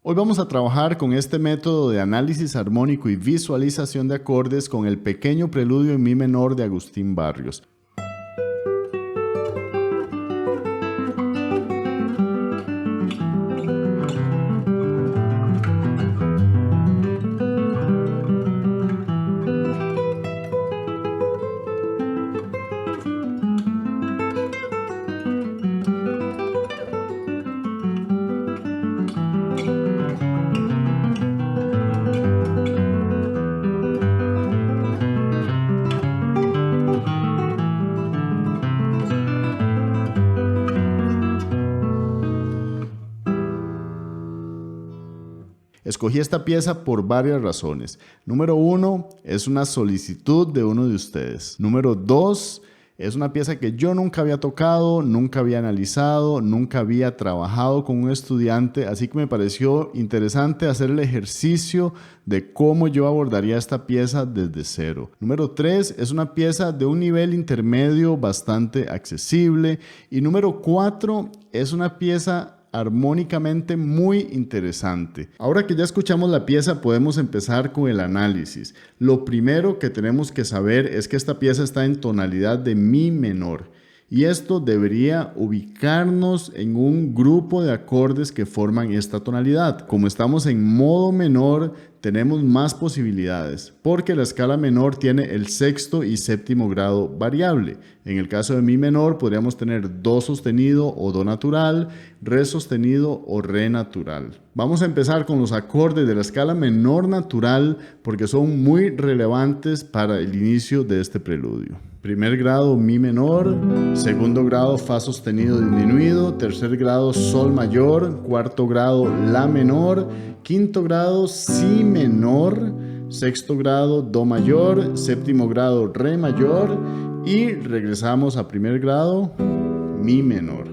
Hoy vamos a trabajar con este método de análisis armónico y visualización de acordes con el pequeño preludio en mi menor de Agustín Barrios. Escogí esta pieza por varias razones. Número 1, es una solicitud de uno de ustedes. Número 2, es una pieza que yo nunca había tocado, nunca había analizado, nunca había trabajado con un estudiante, así que me pareció interesante hacer el ejercicio de cómo yo abordaría esta pieza desde cero. Número 3, es una pieza de un nivel intermedio bastante accesible. Y número 4, es una pieza armónicamente muy interesante. Ahora que ya escuchamos la pieza, podemos empezar con el análisis. Lo primero que tenemos que saber es que esta pieza está en tonalidad de mi menor. Y esto debería ubicarnos en un grupo de acordes que forman esta tonalidad. Como estamos en modo menor, tenemos más posibilidades, porque la escala menor tiene el sexto y séptimo grado variable. En el caso de mi menor, podríamos tener do sostenido o do natural, re sostenido o re natural. Vamos a empezar con los acordes de la escala menor natural, porque son muy relevantes para el inicio de este preludio. Primer grado mi menor, segundo grado fa sostenido disminuido, tercer grado sol mayor, cuarto grado la menor, quinto grado si menor, sexto grado do mayor, séptimo grado re mayor y regresamos a primer grado mi menor.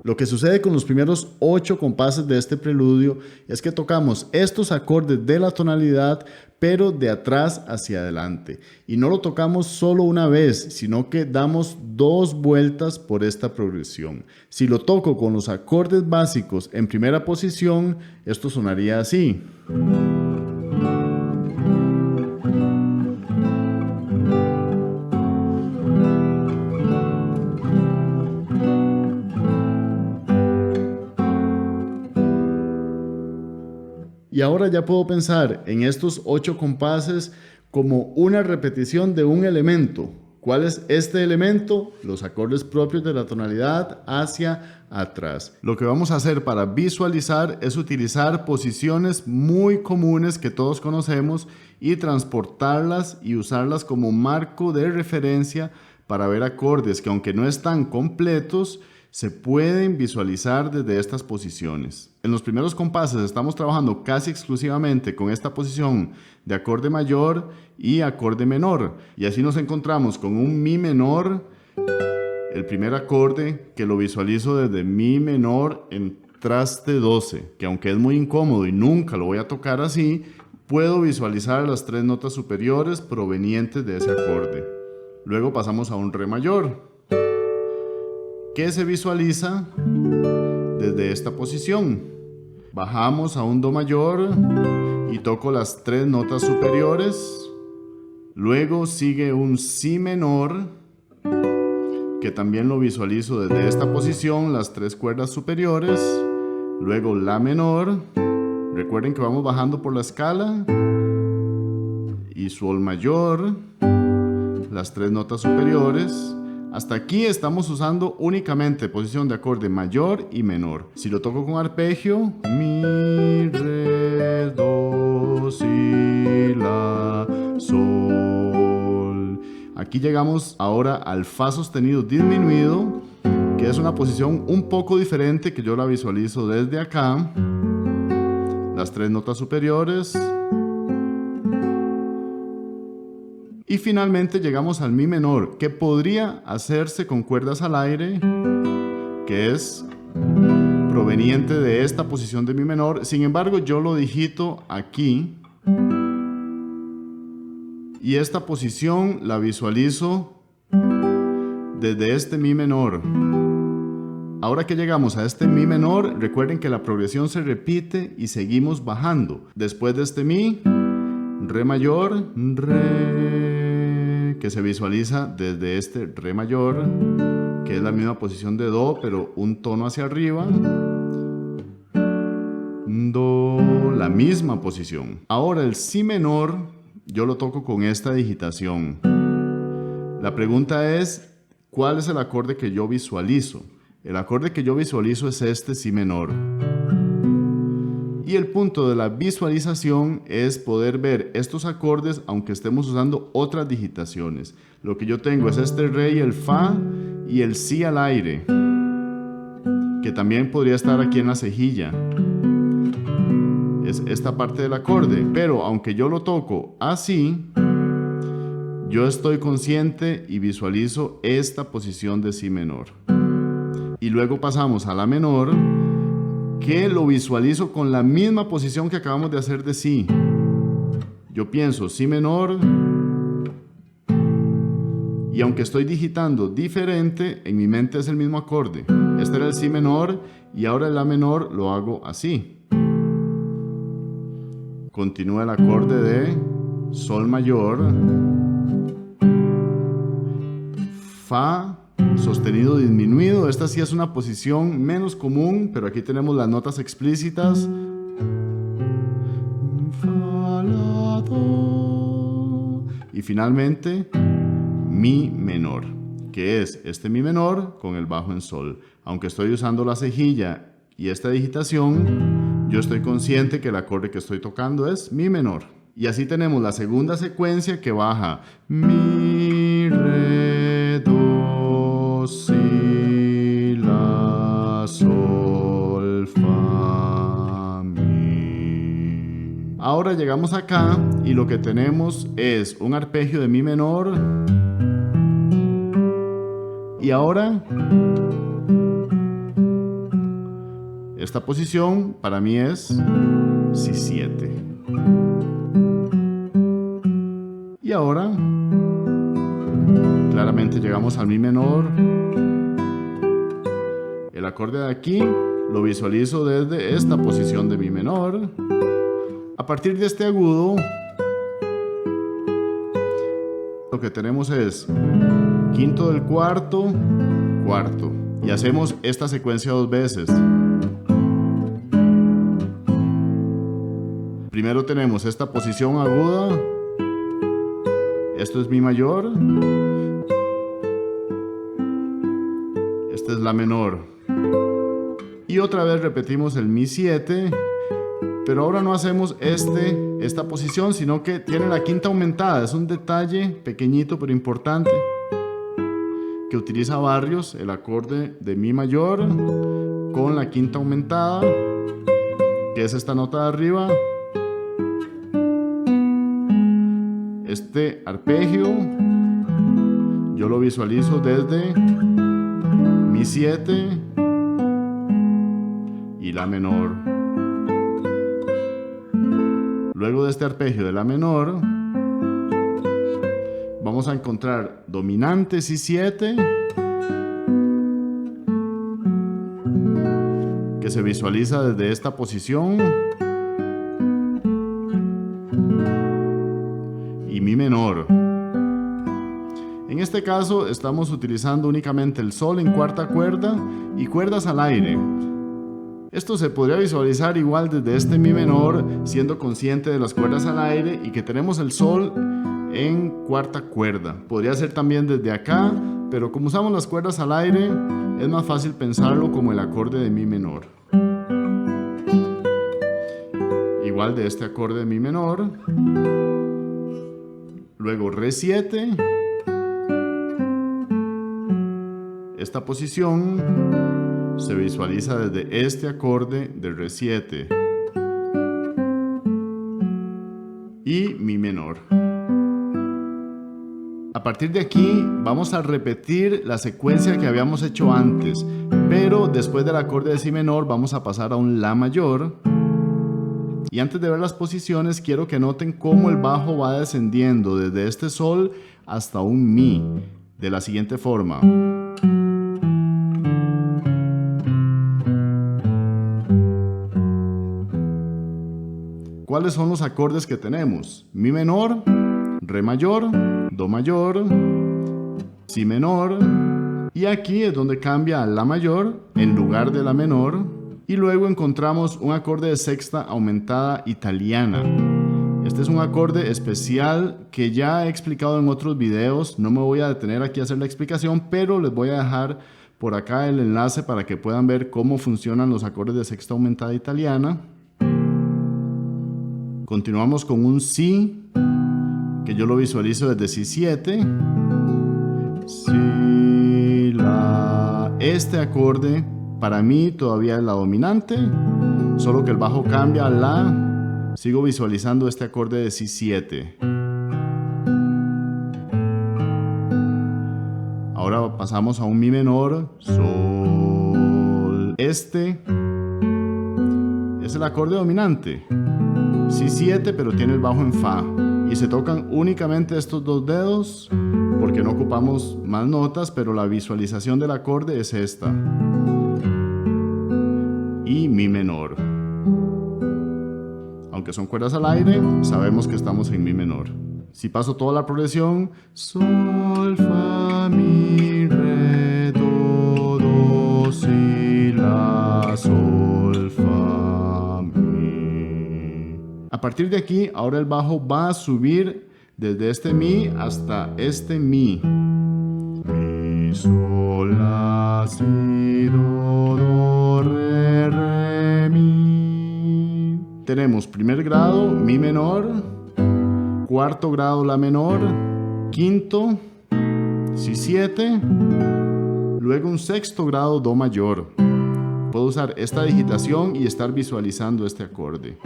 Lo que sucede con los primeros 8 compases de este preludio es que tocamos estos acordes de la tonalidad, pero de atrás hacia adelante. Y no lo tocamos solo una vez, sino que damos 2 vueltas por esta progresión. Si lo toco con los acordes básicos en primera posición, esto sonaría así. Y ahora ya puedo pensar en estos 8 compases como una repetición de un elemento. ¿Cuál es este elemento? Los acordes propios de la tonalidad hacia atrás. Lo que vamos a hacer para visualizar es utilizar posiciones muy comunes que todos conocemos y transportarlas y usarlas como marco de referencia para ver acordes que, aunque no están completos, se pueden visualizar desde estas posiciones. En los primeros compases estamos trabajando casi exclusivamente con esta posición de acorde mayor y acorde menor. Y así nos encontramos con un mi menor, el primer acorde que lo visualizo desde mi menor en traste 12, que aunque es muy incómodo y nunca lo voy a tocar así, puedo visualizar las 3 notas superiores provenientes de ese acorde. Luego pasamos a un re mayor, que se visualiza desde esta posición. Bajamos a un do mayor y toco las 3 notas superiores. Luego sigue un si menor, que también lo visualizo desde esta posición, las 3 cuerdas superiores. Luego la menor. Recuerden que vamos bajando por la escala. Y sol mayor, las 3 notas superiores. Hasta aquí estamos usando únicamente posición de acorde mayor y menor. Si lo toco con arpegio, mi, re, do, si, la, sol. Aquí llegamos ahora al fa sostenido disminuido, que es una posición un poco diferente que yo la visualizo desde acá. Las 3 notas superiores. Y finalmente llegamos al mi menor, que podría hacerse con cuerdas al aire, que es proveniente de esta posición de mi menor. Sin embargo, yo lo digito aquí. Y esta posición la visualizo desde este mi menor Ahora que llegamos a este mi menor, recuerden que la progresión se repite y seguimos bajando. Después de este mi, re mayor, re, que se visualiza desde este re mayor, que es la misma posición de do, pero un tono hacia arriba. Do, la misma posición. Ahora el si menor, yo lo toco con esta digitación. La pregunta es, ¿cuál es el acorde que yo visualizo? El acorde que yo visualizo es este si menor. Y el punto de la visualización es poder ver estos acordes aunque estemos usando otras digitaciones. Lo que yo tengo es este re y el fa y el si al aire, que también podría estar aquí en la cejilla. Es esta parte del acorde, pero aunque yo lo toco así, yo estoy consciente y visualizo esta posición de si menor. Y luego pasamos a la menor, que lo visualizo con la misma posición que acabamos de hacer de si. Yo pienso si menor, y aunque estoy digitando diferente, en mi mente es el mismo acorde. Este era el si menor y ahora el la menor lo hago así. Continúa el acorde de sol mayor, fa sostenido disminuido. Esta sí es una posición menos común, pero aquí tenemos las notas explícitas. Fa, la, do. Y finalmente mi menor, que es este mi menor con el bajo en sol. Aunque estoy usando la cejilla y esta digitación, yo estoy consciente que el acorde que estoy tocando es mi menor. Y así tenemos la segunda secuencia que baja mi, re, do, si, la, sol, fa, mi. Ahora llegamos acá y lo que tenemos es un arpegio de mi menor. Y ahora esta posición para mí es si 7. Y ahora claramente llegamos al mi menor. El acorde de aquí lo visualizo desde esta posición de mi menor. A partir de este agudo, lo que tenemos es quinto del cuarto, cuarto. Y hacemos esta secuencia 2 veces. Primero tenemos esta posición aguda. Esto es mi mayor. Esta es la menor. Y otra vez repetimos el mi 7. Pero ahora no hacemos esta posición, sino que tiene la quinta aumentada. Es un detalle pequeñito pero importante, que utiliza Barrios, el acorde de mi mayor con la quinta aumentada, que es esta nota de arriba. Este arpegio yo lo visualizo desde mi 7 y la menor. Luego de este arpegio de la menor, vamos a encontrar dominante si 7, que se visualiza desde esta posición, y mi menor. En este caso estamos utilizando únicamente el sol en cuarta cuerda y cuerdas al aire. Esto se podría visualizar igual desde este mi menor, siendo consciente de las cuerdas al aire y que tenemos el sol en cuarta cuerda. Podría ser también desde acá, pero como usamos las cuerdas al aire, es más fácil pensarlo como el acorde de mi menor. Igual de este acorde de mi menor. Luego re 7. Esta posición se visualiza desde este acorde de re 7 y mi menor. A partir de aquí vamos a repetir la secuencia que habíamos hecho antes, pero después del acorde de si menor vamos a pasar a un la mayor. Y antes de ver las posiciones, quiero que noten cómo el bajo va descendiendo desde este sol hasta un mi, de la siguiente forma. ¿cuáles son los acordes que tenemos? Mi menor, re mayor, do mayor, si menor, y aquí es donde cambia a la mayor en lugar de la menor, y luego encontramos un acorde de sexta aumentada italiana. Este es un acorde especial que ya he explicado en otros videos, no me voy a detener aquí a hacer la explicación, pero les voy a dejar por acá el enlace para que puedan ver cómo funcionan los acordes de sexta aumentada italiana. Continuamos con un Si, que yo lo visualizo desde Si7. Si, la. Este acorde para mí todavía es la dominante, solo que el bajo cambia a la. Sigo visualizando este acorde de Si7. Ahora pasamos a un Mi menor, Sol. Este es el acorde dominante, Si7, pero tiene el bajo en Fa. Y se tocan únicamente estos dos dedos porque no ocupamos más notas, pero la visualización del acorde es esta. Y Mi menor. Aunque son cuerdas al aire, sabemos que estamos en Mi menor. Si paso toda la progresión, Sol, Fa, Mi, Re, Do, Do, Si, La, Sol, Fa, Mi. A partir de aquí, ahora el bajo va a subir desde este Mi hasta este Mi. Mi, Sol, La, Si, Do, Do, Re, Re, Mi. Tenemos primer grado, Mi menor, cuarto grado, La menor, quinto, Si7, luego un sexto grado, Do mayor. Puedo usar esta digitación y estar visualizando este acorde.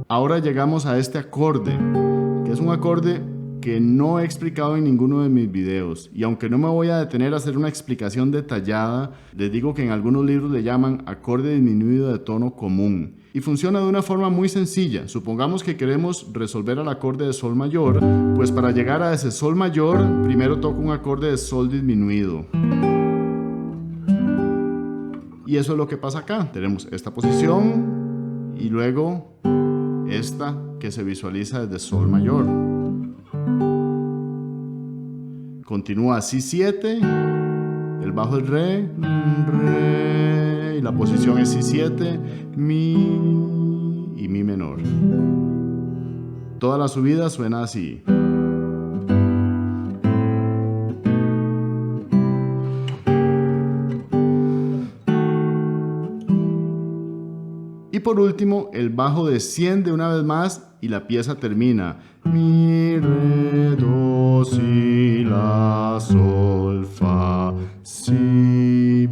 Ahora llegamos a este acorde, que es un acorde que no he explicado en ninguno de mis videos, y aunque no me voy a detener a hacer una explicación detallada, les digo que en algunos libros le llaman acorde disminuido de tono común, y funciona de una forma muy sencilla. Supongamos que queremos resolver el acorde de Sol mayor, pues para llegar a ese Sol mayor, primero toco un acorde de Sol disminuido. Y eso es lo que pasa acá. Tenemos esta posición y luego esta que se visualiza desde Sol mayor. Continúa Si7, el bajo es Re, Re, y la posición es Si7, Mi y Mi menor. Toda la subida suena así. Y por último, el bajo desciende una vez más y la pieza termina. Mi, Re, Do, Si, La, Sol, Fa, Si, Mi.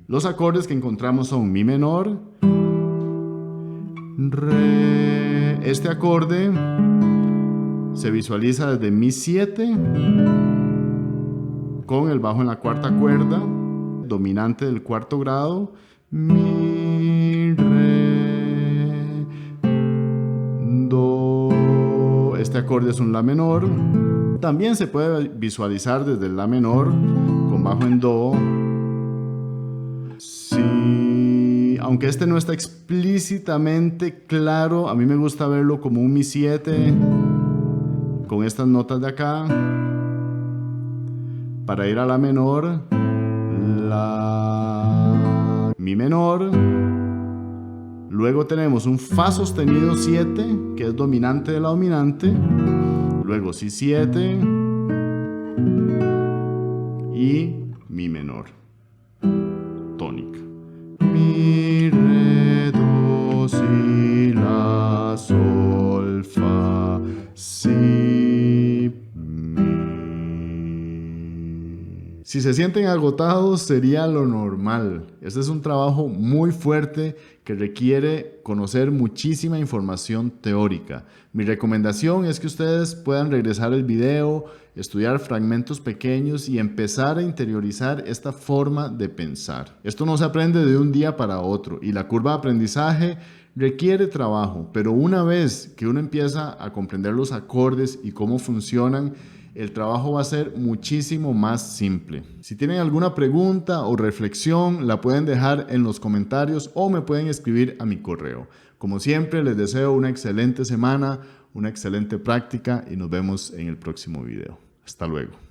Los acordes que encontramos son Mi menor, Re. Este acorde se visualiza desde Mi7 con el bajo en la cuarta cuerda, dominante del cuarto grado, Mi, Re, Do. Este acorde es un La menor. También se puede visualizar desde el La menor con bajo en Do, Si. Aunque este no está explícitamente claro, a mí me gusta verlo como un Mi7 con estas notas de acá. Para ir a La menor, La, Mi menor, luego tenemos un Fa sostenido 7, que es dominante de la dominante, luego Si7 y Mi menor, tónica. Mi, Re, Do, Si, La, Sol, Fa, Si, Si se sienten agotados sería lo normal. Este es un trabajo muy fuerte que requiere conocer muchísima información teórica. Mi recomendación es que ustedes puedan regresar el video, estudiar fragmentos pequeños y empezar a interiorizar esta forma de pensar. Esto no se aprende de un día para otro y la curva de aprendizaje requiere trabajo, pero una vez que uno empieza a comprender los acordes y cómo funcionan, el trabajo va a ser muchísimo más simple. Si tienen alguna pregunta o reflexión, la pueden dejar en los comentarios o me pueden escribir a mi correo. Como siempre, les deseo una excelente semana, una excelente práctica y nos vemos en el próximo video. Hasta luego.